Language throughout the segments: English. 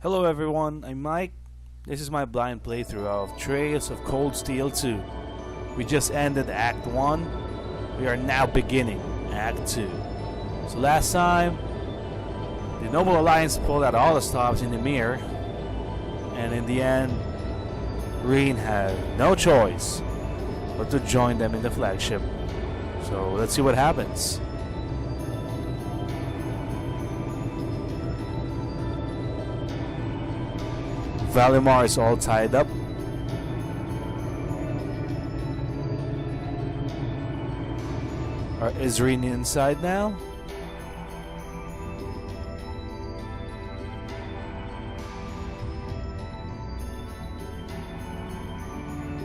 Hello everyone, I'm Mike. This is my blind playthrough of Trails of Cold Steel 2. We just ended Act 1. We are now beginning Act 2. So last time, the Noble Alliance pulled out all the stops in the mirror. And in the end, Rean had no choice but to join them in the flagship. So let's see what happens. Valimar is all tied up. Is Rean inside now?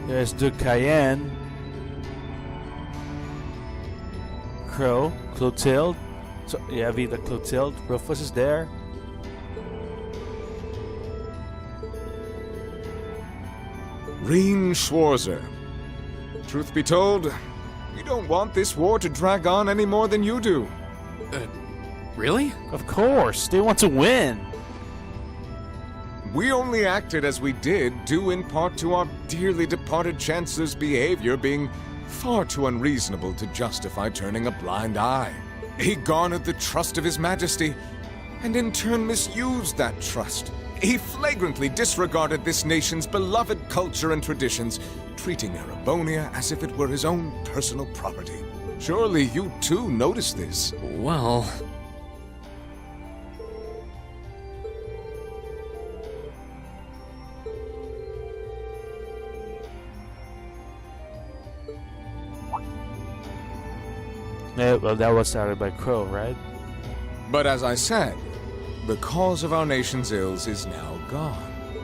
There's Duke Cayenne, Crowe, Clotilde. So yeah, Vita Clotilde. Rufus is there. Rean Schwarzer. Truth be told, we don't want this war to drag on any more than you do. Really? Of course, they want to win. We only acted as we did due in part to our dearly departed Chancellor's behavior being far too unreasonable to justify turning a blind eye. He garnered the trust of His Majesty, and in turn misused that trust. He flagrantly disregarded this nation's beloved culture and traditions, treating Erebonia as if it were his own personal property. Surely you too noticed this. Well... Yeah, well, that was started by Crowe, right? But as I said, the cause of our nation's ills is now gone.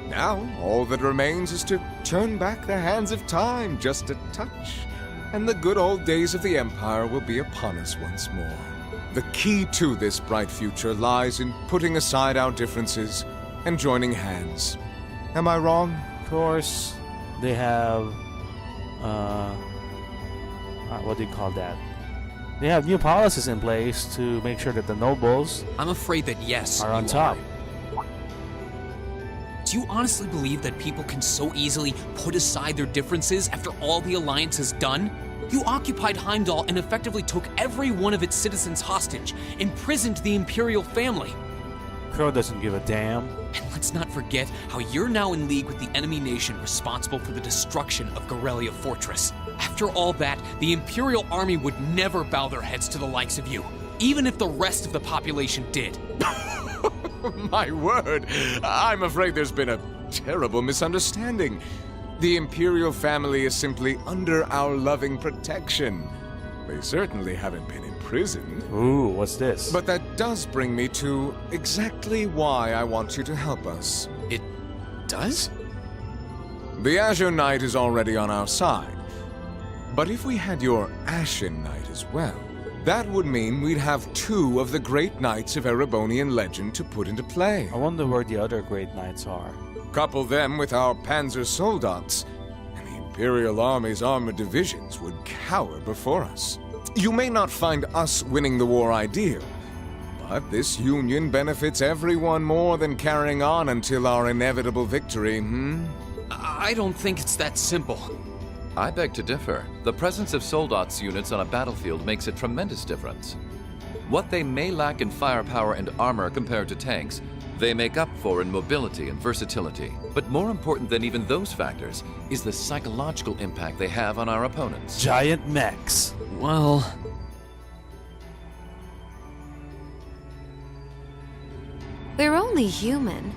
Now, all that remains is to turn back the hands of time just a touch, and the good old days of the Empire will be upon us once more. The key to this bright future lies in putting aside our differences and joining hands. Am I wrong? Of course, they have, what do you call that? They have new policies in place to make sure that the nobles I'm afraid that yes, are on you top. are. Do you honestly believe that people can so easily put aside their differences after all the Alliance has done? You occupied Heimdall and effectively took every one of its citizens hostage, imprisoned the Imperial family. Crowe doesn't give a damn. And let's not forget how you're now in league with the enemy nation responsible for the destruction of Gorelia Fortress. After all that, the Imperial army would never bow their heads to the likes of you, even if the rest of the population did. My word, I'm afraid there's been a terrible misunderstanding. The Imperial family is simply under our loving protection. They certainly haven't been imprisoned. Ooh, what's this? But that does bring me to exactly why I want you to help us. It does? The Azure Knight is already on our side. But if we had your Ashen Knight as well, that would mean we'd have two of the great knights of Erebonian legend to put into play. I wonder where the other great knights are. Couple them with our Panzer Soldats, and the Imperial Army's armored divisions would cower before us. You may not find us winning the war ideal, but this union benefits everyone more than carrying on until our inevitable victory, I don't think it's that simple. I beg to differ. The presence of Soldats units on a battlefield makes a tremendous difference. What they may lack in firepower and armor compared to tanks, they make up for in mobility and versatility. But more important than even those factors is the psychological impact they have on our opponents. Giant mechs. Well... We're only human.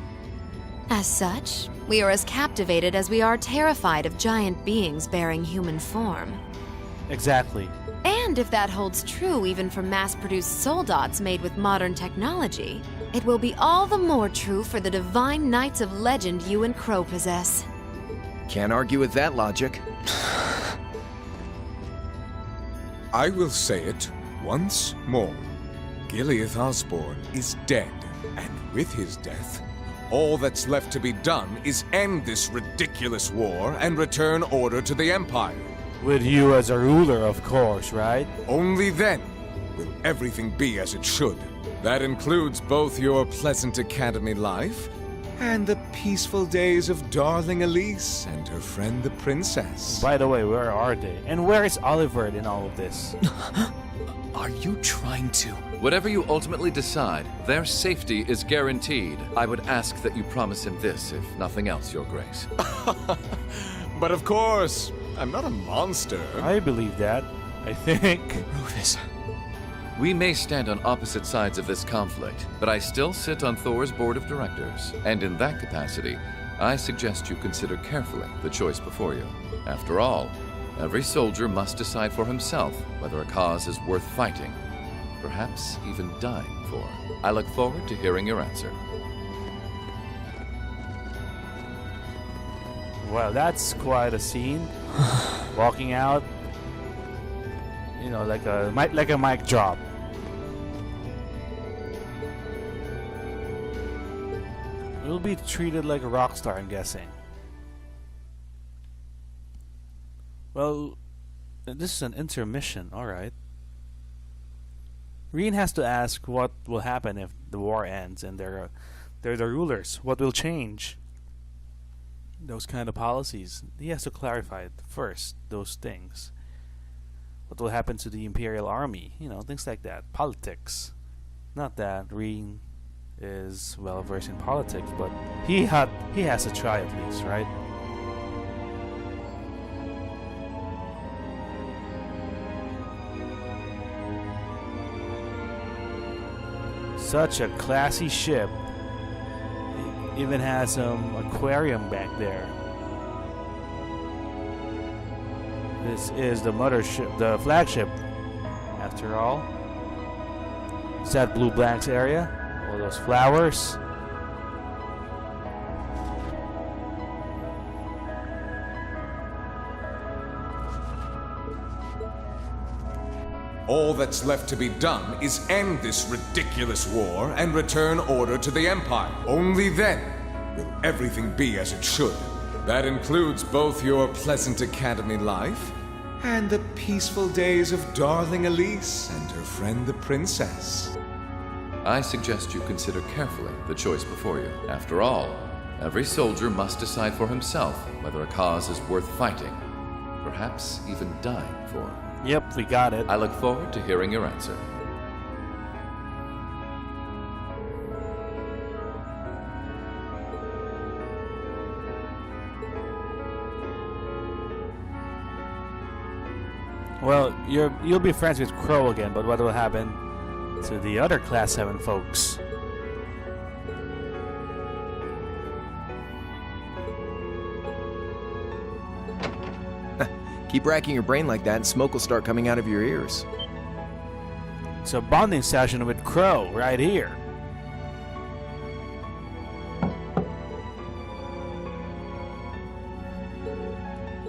As such, we are as captivated as we are terrified of giant beings bearing human form. Exactly. And if that holds true even for mass-produced soldats made with modern technology, it will be all the more true for the divine knights of legend you and Crowe possess. Can't argue with that logic. I will say it once more. Gileath Osborne is dead, and with his death, all that's left to be done is end this ridiculous war and return order to the Empire. With you as a ruler, of course, right? Only then will everything be as it should. That includes both your pleasant academy life and the peaceful days of darling Elise and her friend the princess. By the way, where are they? And where is Oliver in all of this? Are you trying to? Whatever you ultimately decide, their safety is guaranteed. I would ask that you promise him this, if nothing else, Your Grace. But of course, I'm not a monster. I believe that. I think. Rufus. We may stand on opposite sides of this conflict, but I still sit on Thor's board of directors, and in that capacity, I suggest you consider carefully the choice before you. After all, every soldier must decide for himself whether a cause is worth fighting, perhaps even dying for. I look forward to hearing your answer. Well, that's quite a scene. Walking out, you know, like a mic drop. You'll be treated like a rock star, I'm guessing. Well, this is an intermission, alright. Rean has to ask what will happen if the war ends and they're the rulers. What will change? Those kind of policies. He has to clarify it first, those things. What will happen to the Imperial Army? You know, things like that. Politics. Not that Rean is well versed in politics, but he has to try at least, right? Such a classy ship. It even has some aquarium back there. This is the mothership, the flagship, after all. It's that blue blanks area. All those flowers. All that's left to be done is end this ridiculous war and return order to the Empire. Only then will everything be as it should. That includes both your pleasant academy life and the peaceful days of darling Elise and her friend the princess. I suggest you consider carefully the choice before you. After all, every soldier must decide for himself whether a cause is worth fighting, perhaps even dying for. Yep, we got it. I look forward to hearing your answer. Well, you'll be friends with Crowe again, but what will happen to the other Class 7 folks? Keep racking your brain like that and smoke will start coming out of your ears. It's a bonding session with Crowe right here.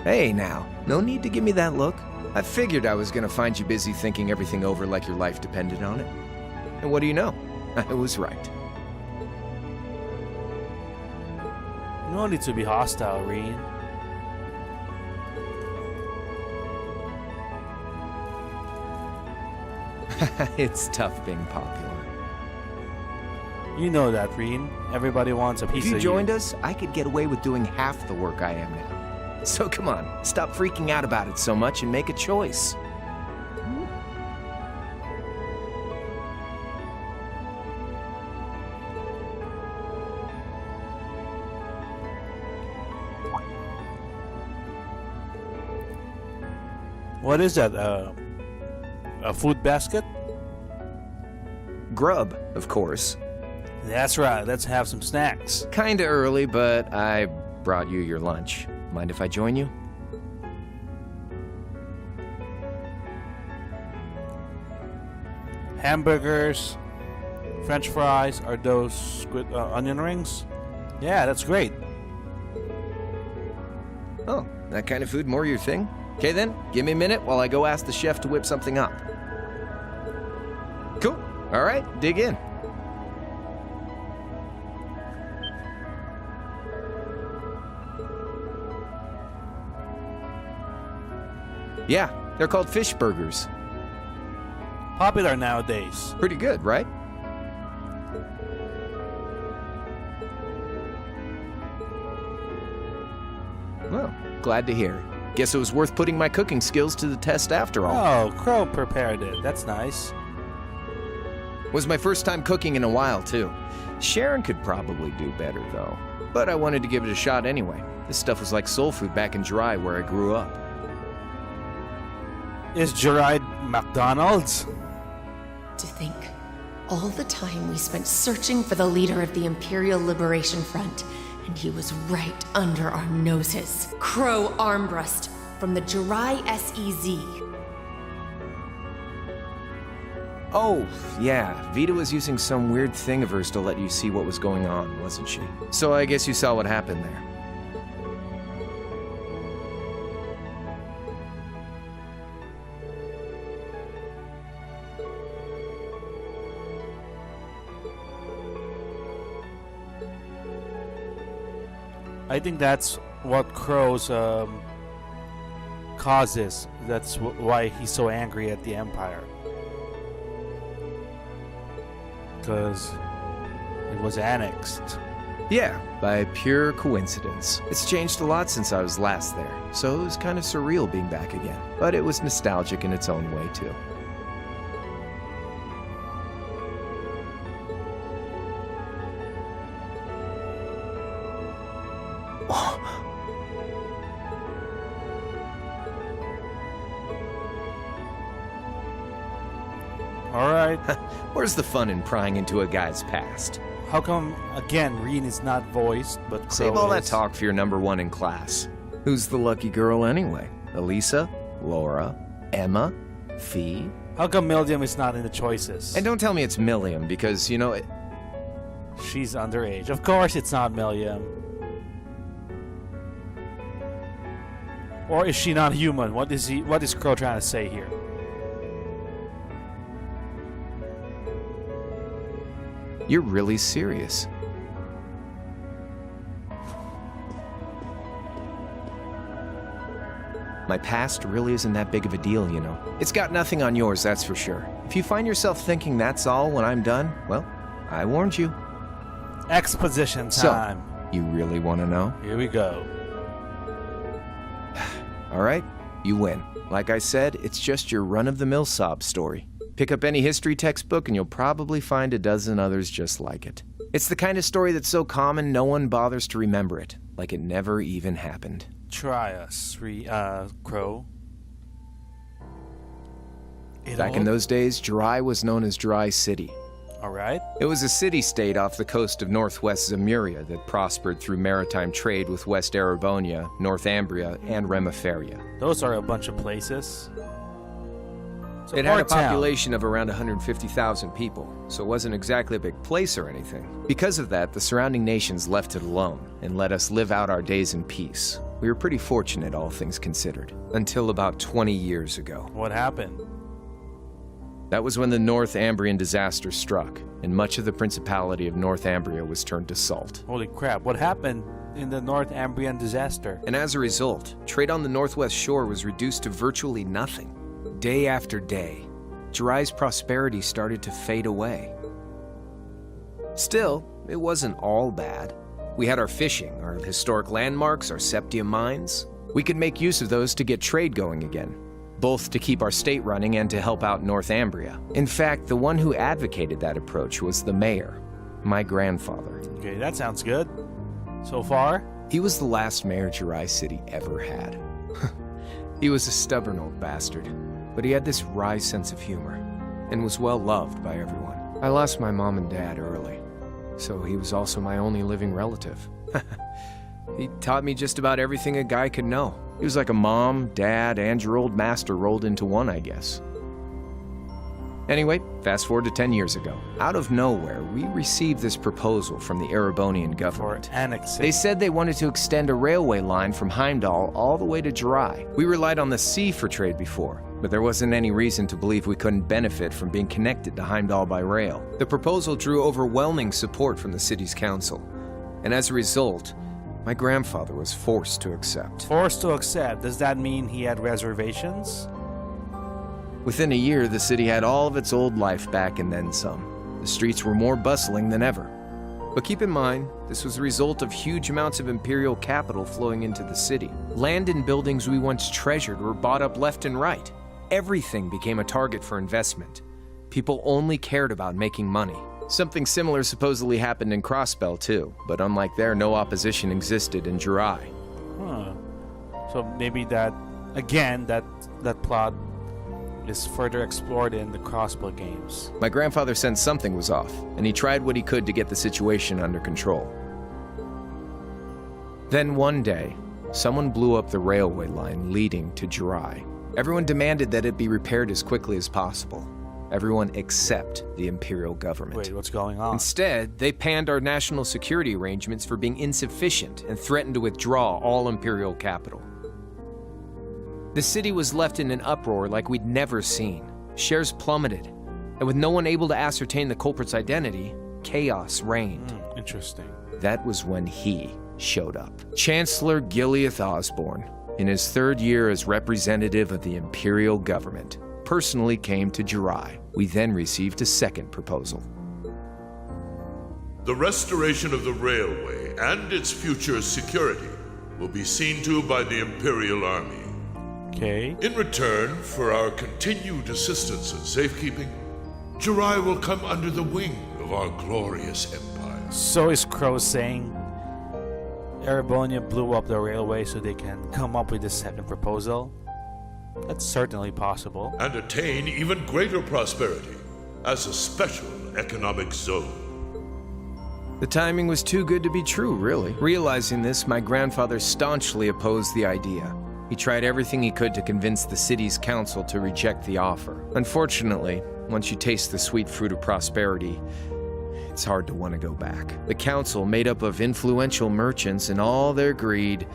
Hey now, no need to give me that look. I figured I was gonna find you busy thinking everything over like your life depended on it. And what do you know? I was right. No need to be hostile, Rean. It's tough being popular. You know that, Rean. Everybody wants a piece If of you joined us, I could get away with doing half the work I am now. So come on, stop freaking out about it so much and make a choice. What is that? A food basket? Grub, of course. That's right. Let's have some snacks. Kinda early, but I brought you your lunch. Mind if I join you? Hamburgers, French fries. Are those squid onion rings? Yeah, that's great. Oh, that kind of food more your thing? Okay then, give me a minute while I go ask the chef to whip something up. Cool. All right, dig in. Yeah, they're called fish burgers. Popular nowadays. Pretty good, right? Well, glad to hear. Guess it was worth putting my cooking skills to the test after all. Oh, Crow prepared it. That's nice. Was my first time cooking in a while, too. Sharon could probably do better, though. But I wanted to give it a shot anyway. This stuff was like soul food back in Jirai, where I grew up. Is Jirai McDonald's? To think, all the time we spent searching for the leader of the Imperial Liberation Front, and he was right under our noses. Crow Armbrust from the Jirai SEZ. Oh, yeah. Vita was using some weird thing of hers to let you see what was going on, wasn't she? So I guess you saw what happened there. I think that's what Crow's causes. That's why he's so angry at the Empire. Because it was annexed. Yeah, by pure coincidence. It's changed a lot since I was last there, so it was kind of surreal being back again. But it was nostalgic in its own way, too. Alright. Where's the fun in prying into a guy's past? How come, again, Rean is not voiced, but Crow Save all that is? talk for your number one in class. Who's the lucky girl anyway? Elisa? Laura? Emma? Fee? How come Milliam is not in the choices? And don't tell me it's Milliam, because, you know, She's underage. Of course it's not Milliam. Or is she not human? What is Crow trying to say here? you're really serious. My past really isn't that big of a deal, you know. It's got nothing on yours, that's for sure. If you find yourself thinking that's all when I'm done, well, I warned you. Exposition time. So, you really want to know? Here we go. All right, you win. Like I said, it's just your run-of-the-mill sob story. Pick up any history textbook and you'll probably find a dozen others just like it. It's the kind of story that's so common no one bothers to remember it, like it never even happened. Try us, Crow. Back in those days, Jirai was known as Jirai City. Alright. It was a city-state off the coast of northwest Zemuria that prospered through maritime trade with West Erebonia, Northumbria, and Remiferia. Those are a bunch of places. It's It had a port town. population of around 150,000 people, so it wasn't exactly a big place or anything. Because of that, the surrounding nations left it alone and let us live out our days in peace. We were pretty fortunate, all things considered, until about 20 years ago. What happened? That was when the Northumbrian disaster struck, and much of the Principality of Northumbria was turned to salt. Holy crap, what happened in the Northumbrian disaster? And as a result, trade on the northwest shore was reduced to virtually nothing. Day after day, Jirai's prosperity started to fade away. Still, it wasn't all bad. We had our fishing, our historic landmarks, our septium mines. We could make use of those to get trade going again, both to keep our state running and to help out Northumbria. In fact, the one who advocated that approach was the mayor, my grandfather. Okay, that sounds good. So far? He was the last mayor Jirai City ever had. He was a stubborn old bastard, but he had this wry sense of humor and was well loved by everyone. I lost my mom and dad early, so he was also my only living relative. He taught me just about everything a guy could know. He was like a mom, dad, and your old master rolled into one, I guess. Anyway, fast forward to 10 years ago. Out of nowhere, we received this proposal from the Erebonian government. For annexing. They said they wanted to extend a railway line from Heimdall all the way to Jirai. We relied on the sea for trade before, but there wasn't any reason to believe we couldn't benefit from being connected to Heimdall by rail. The proposal drew overwhelming support from the city's council, and as a result, my grandfather was forced to accept. Forced to accept. Does that mean he had reservations? Within a year, the city had all of its old life back and then some. The streets were more bustling than ever. But keep in mind, this was a result of huge amounts of Imperial capital flowing into the city. Land and buildings we once treasured were bought up left and right. Everything became a target for investment. People only cared about making money. Something similar supposedly happened in Crossbell too, but unlike there, no opposition existed in Jirai. Huh. So maybe that, again, that plot is further explored in the Crossbow games. My grandfather sensed something was off, and he tried what he could to get the situation under control. Then one day, someone blew up the railway line leading to Jirai. Everyone demanded that it be repaired as quickly as possible. Everyone except the Imperial government. Wait, what's going on? Instead, they panned our national security arrangements for being insufficient and threatened to withdraw all Imperial capital. The city was left in an uproar like we'd never seen. Shares plummeted, and with no one able to ascertain the culprit's identity, chaos reigned. Interesting. That was when he showed up. Chancellor Gileath Osborne, in his third year as representative of the Imperial government, personally came to Jirai. We then received a second proposal. The restoration of the railway and its future security will be seen to by the Imperial Army. Okay. In return for our continued assistance in safekeeping, Jirai will come under the wing of our glorious empire. So is Crow saying Erebonia blew up the railway so they can come up with a second proposal? That's certainly possible. And attain even greater prosperity as a special economic zone. The timing was too good to be true, really. Realizing this, my grandfather staunchly opposed the idea. He tried everything he could to convince the city's council to reject the offer. Unfortunately, once you taste the sweet fruit of prosperity, it's hard to want to go back. The council, made up of influential merchants and all their greed,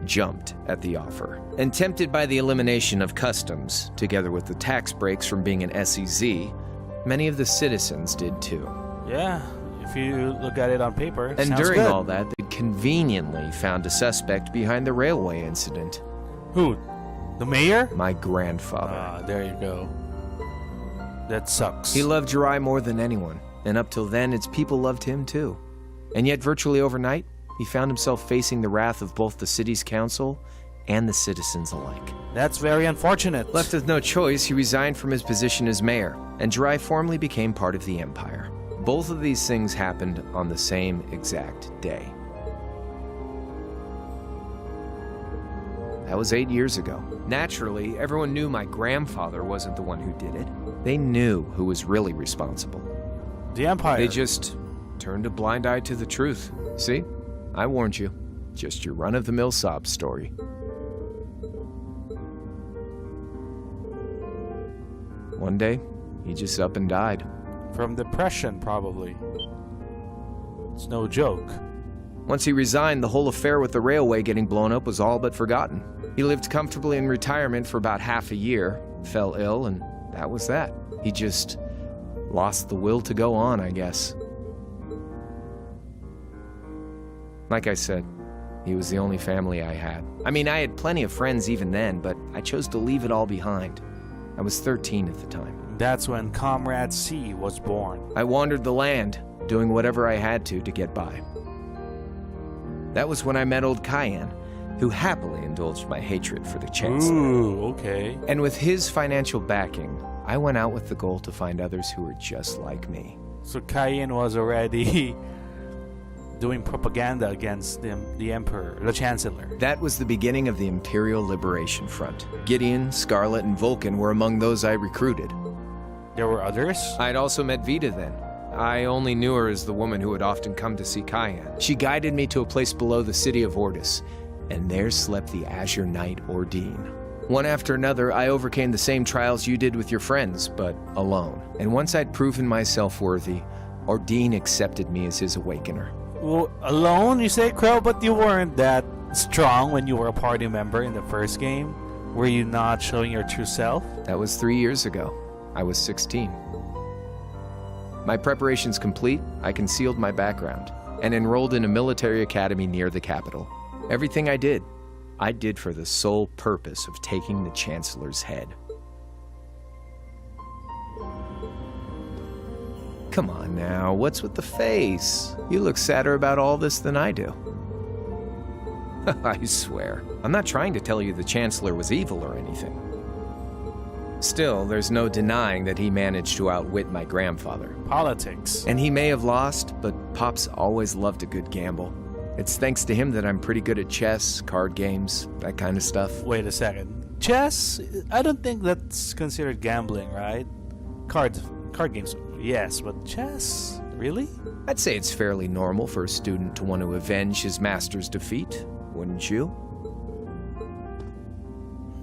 jumped at the offer. And tempted by the elimination of customs, together with the tax breaks from being an SEZ, many of the citizens did too. Yeah, if you look at it on paper, And sounds during good. all that, they conveniently found a suspect behind the railway incident. Who? The mayor? My grandfather. Ah, there you go. That sucks. He loved Jirai more than anyone, and up till then, its people loved him too. And yet, virtually overnight, he found himself facing the wrath of both the city's council and the citizens alike. That's very unfortunate. Left with no choice, he resigned from his position as mayor, and Jirai formally became part of the empire. Both of these things happened on the same exact day. That was 8 years ago. Naturally, everyone knew my grandfather wasn't the one who did it. They knew who was really responsible. The Empire. They just turned a blind eye to the truth. See? I warned you. Just your run-of-the-mill sob story. One day, he just up and died. From depression, probably. It's no joke. Once he resigned, the whole affair with the railway getting blown up was all but forgotten. He lived comfortably in retirement for about half a year, fell ill, and that was that. He just lost the will to go on, I guess. Like I said, he was the only family I had. I mean, I had plenty of friends even then, but I chose to leave it all behind. I was 13 at the time. That's when Comrade C was born. I wandered the land, doing whatever I had to get by. That was when I met old Cayenne, who happily indulged my hatred for the Chancellor. Ooh, okay. And with his financial backing, I went out with the goal to find others who were just like me. So Cayenne was already doing propaganda against the Emperor, the Chancellor. That was the beginning of the Imperial Liberation Front. Gideon, Scarlet, and Vulcan were among those I recruited. There were others? I'd also met Vita then. I only knew her as the woman who would often come to see Cayenne. She guided me to a place below the city of Ordis, and there slept the Azure Knight Ordine. One after another, I overcame the same trials you did with your friends, but alone. And once I'd proven myself worthy, Ordine accepted me as his awakener. Well, alone, you say, Crow? But you weren't that strong when you were a party member in the first game. Were you not showing your true self? That was 3 years ago. I was 16. My preparations complete, I concealed my background and enrolled in a military academy near the capital. Everything I did for the sole purpose of taking the Chancellor's head. Come on now, what's with the face? You look sadder about all this than I do. I swear, I'm not trying to tell you the Chancellor was evil or anything. Still, there's no denying that he managed to outwit my grandfather. Politics. And he may have lost, but Pop's always loved a good gamble. It's thanks to him that I'm pretty good at chess, card games, that kind of stuff. Wait a second. Chess? I don't think that's considered gambling, right? Card games, yes, but chess? Really? I'd say it's fairly normal for a student to want to avenge his master's defeat, wouldn't you?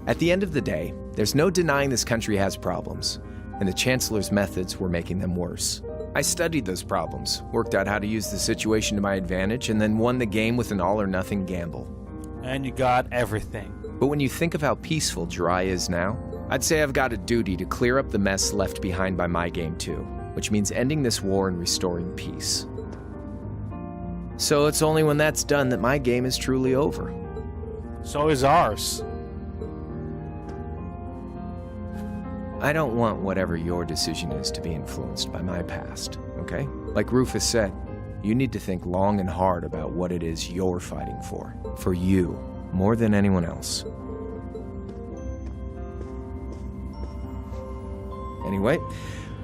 At the end of the day, there's no denying this country has problems, and the Chancellor's methods were making them worse. I studied those problems, worked out how to use the situation to my advantage, and then won the game with an all-or-nothing gamble. And you got everything. But when you think of how peaceful Jirai is now, I'd say I've got a duty to clear up the mess left behind by my game too, which means ending this war and restoring peace. So it's only when that's done that my game is truly over. So is ours. I don't want whatever your decision is to be influenced by my past, okay? Like Rufus said, you need to think long and hard about what it is you're fighting for you, more than anyone else. Anyway,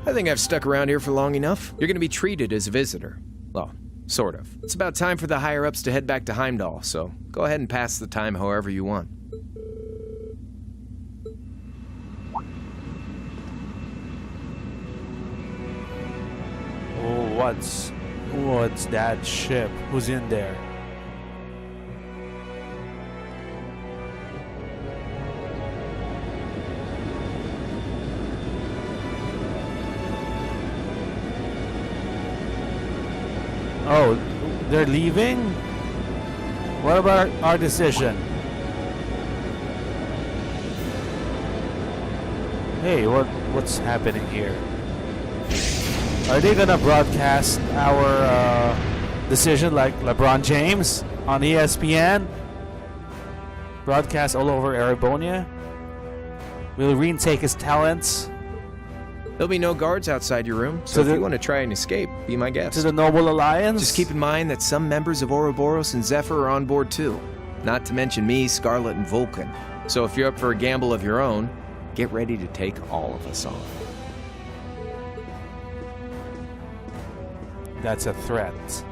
I think I've stuck around here for long enough. You're gonna be treated as a visitor. Well, sort of. It's about time for the higher-ups to head back to Heimdall, so go ahead and pass the time however you want. What's that ship? Who's in there? Oh, they're leaving? What about our decision? Hey, what's happening here? Are they gonna broadcast our decision like LeBron James on ESPN? Broadcast all over Erebonia? Will Rean take his talents? There'll be no guards outside your room, so if you want to try and escape, be my guest. To the Noble Alliance? Just keep in mind that some members of Ouroboros and Zephyr are on board too. Not to mention me, Scarlet, and Vulcan. So if you're up for a gamble of your own, get ready to take all of us on. That's a threat.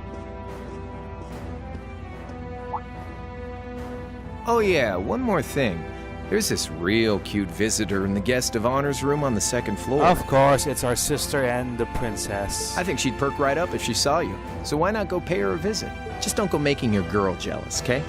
Oh yeah, one more thing. There's this real cute visitor in the guest of honor's room on the second floor. Of course, it's our sister and the princess. I think she'd perk right up if she saw you. So why not go pay her a visit? Just don't go making your girl jealous, okay?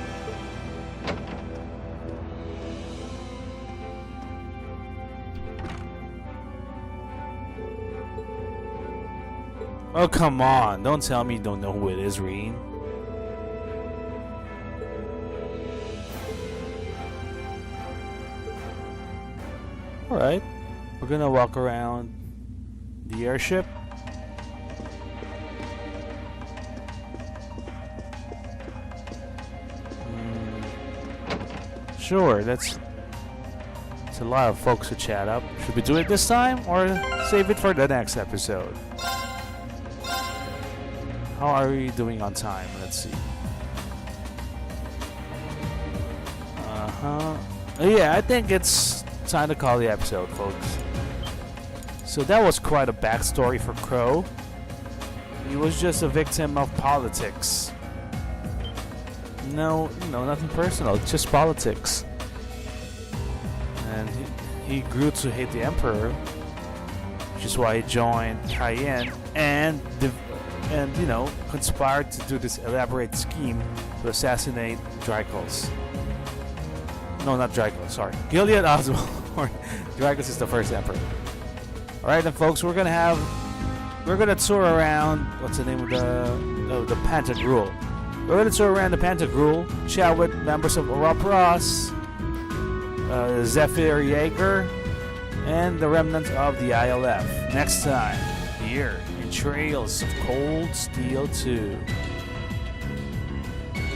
Oh, come on. Don't tell me you don't know who it is, Rean. Alright. We're gonna walk around the airship. Sure, that's a lot of folks to chat up. Should we do it this time or save it for the next episode? How are we doing on time? Let's see. Yeah, I think it's time to call the episode, folks. So that was quite a backstory for Crowe. He was just a victim of politics. No, nothing personal, just politics. And he grew to hate the Emperor, which is why he joined Cayenne and conspired to do this elaborate scheme to assassinate Dracos. No, not Dracos, sorry. Gilead Oswald. Dracos is the first emperor. Alright then, folks, we're gonna tour around, what's the name of the Pantagruel. We're gonna tour around the Pantagruel, chat with members of Ouroboros, Zephyr Yeager, and the remnants of the ILF. Next time, here in Trails of Cold Steel 2.